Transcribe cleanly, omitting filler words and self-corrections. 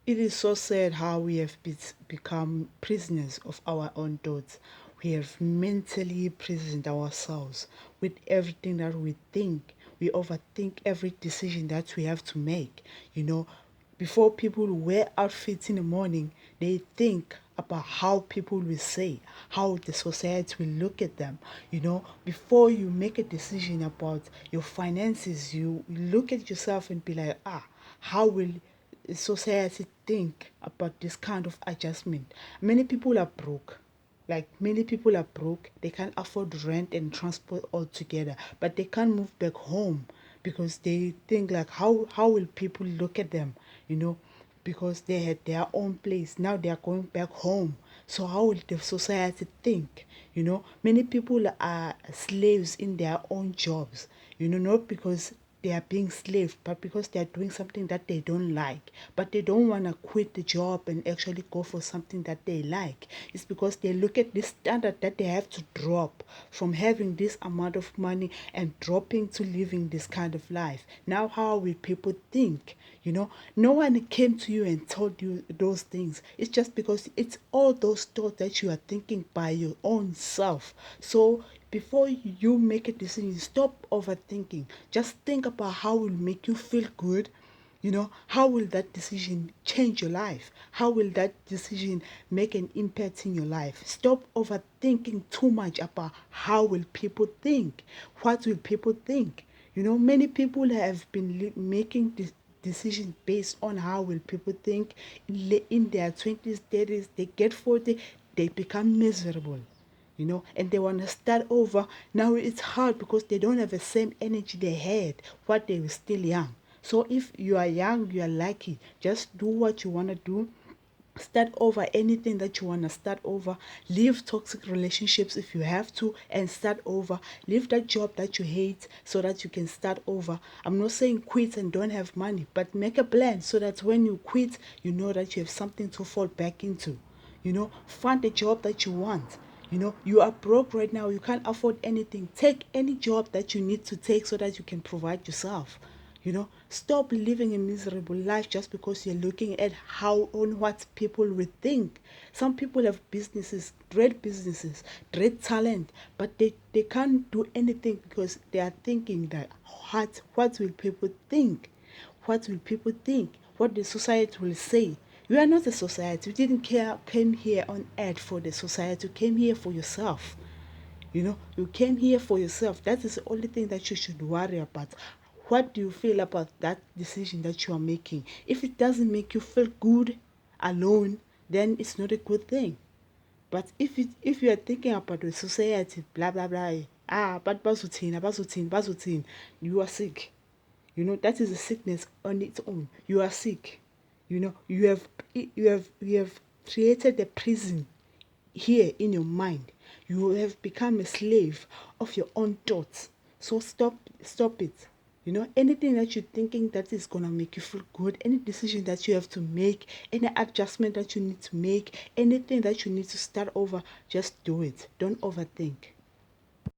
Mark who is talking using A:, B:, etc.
A: It is so sad how we have become prisoners of our own thoughts. We have mentally prisoned ourselves with everything that we think. We overthink every decision that we have to make. You know, before people wear outfits in the morning, they think about how people will say, how the society will look at them. Before you make a decision about your finances, you look at yourself and be like, how will society think about this kind of adjustment? Many people are broke. Like many people are broke, they can't afford rent and transport altogether, but they can't move back home because they think like how will people look at them, you know, because they had their own place. Now they are going back home. So how will the society think? Many people are slaves in their own jobs, not because they are being slaves, but because they are doing something that they don't like. But they don't want to quit the job and actually go for something that they like. It's because they look at this standard that they have to drop from having this amount of money and dropping to living this kind of life. Now, how will people think? No one came to you and told you those things. It's just because it's all those thoughts that you are thinking by your own self. So before you make a decision, stop overthinking. Just think about how it will make you feel good. How will that decision change your life? How will that decision make an impact in your life? Stop overthinking too much about how will people think. What will people think? Many people have been making this decision based on how will people think. In their 20s, 30s, they get 40, they become miserable, and they want to start over. Now it's hard because they don't have the same energy they had while they were still young. So if you are young, you are lucky. Just do what you want to do. Start over anything that you want to start over. Leave toxic relationships if you have to and start over. Leave that job that you hate so that you can start over. I'm not saying quit and don't have money, but make a plan so that when you quit, you know that you have something to fall back into. Find a job that you want. You are broke right now, you can't afford anything. Take any job that you need to take so that you can provide yourself. Stop living a miserable life just because you're looking at how on what people will think. Some people have businesses, great talent, but they can't do anything because they are thinking that what will people think? What will people think? What the society will say? You are not a society. You didn't came here on earth for the society. You came here for yourself. You came here for yourself. That is the only thing that you should worry about. What do you feel about that decision that you are making? If it doesn't make you feel good alone, then it's not a good thing. But if you are thinking about the society, blah blah blah, but bazutin, you are sick. That is a sickness on its own. You are sick. You have created a prison here in your mind. You have become a slave of your own thoughts. So stop it. Anything that you're thinking that is gonna make you feel good, any decision that you have to make, any adjustment that you need to make, anything that you need to start over, just do it. Don't overthink.